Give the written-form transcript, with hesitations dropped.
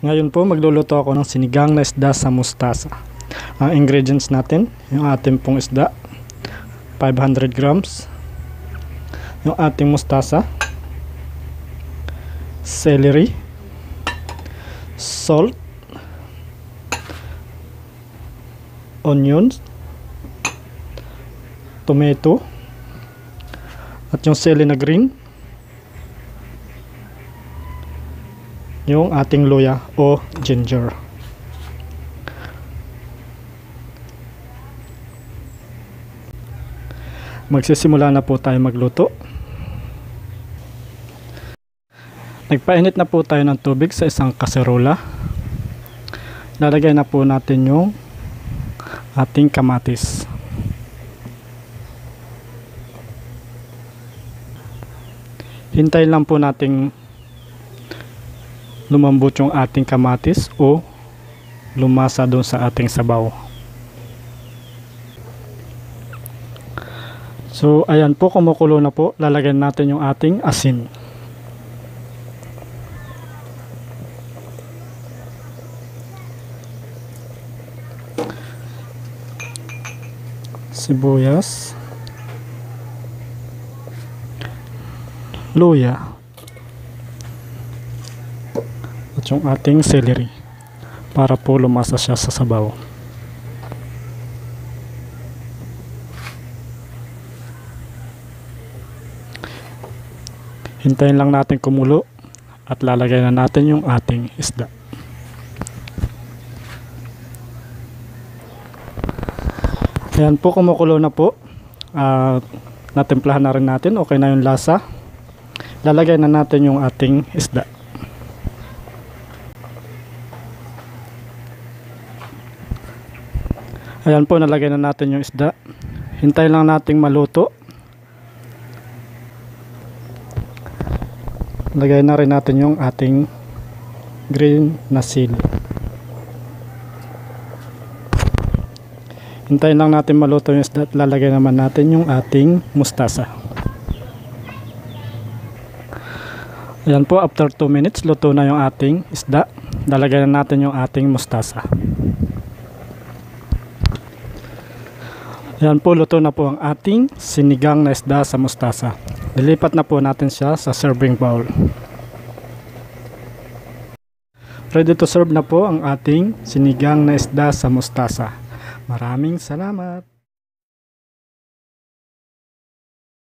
Ngayon po magluluto ako ng sinigang na isda sa mustasa. Ang ingredients natin, yung ating pong isda, 500 grams. Yung ating mustasa, celery, salt, onions, tomato, at yung celery na green, yung ating luya o ginger. Magsisimula na po tayo magluto. Nagpainit na po tayo ng tubig sa isang kaserola. Lalagay na po natin yung ating kamatis. Hintayin lang po nating lumambot yung ating kamatis o lumasa doon sa ating sabaw. So ayan po, kumukulo na po. Lalagyan natin yung ating asin. Sibuyas, luya, at yung ating celery para po lumasa siya sa sabaw. Hintayin lang natin kumulo at lalagay na natin yung ating isda. Ayan po, kumukulo na po. Natimplahan na rin natin. Okay na yung lasa. Lalagay na natin yung ating isda. Ayan po, nalagay na natin yung isda. Hintayin lang nating maluto. Lagay na rin natin yung ating green na sili. Hintayin lang natin maluto yung isda at lalagay naman natin yung ating mustasa. Ayan po, after 2 minutes luto na yung ating isda. Lalagay na natin yung ating mustasa. Ayan po, luto na po ang ating sinigang na isda sa mustasa. Lilipat na po natin siya sa serving bowl. Ready to serve na po ang ating sinigang na isda sa mustasa. Maraming salamat!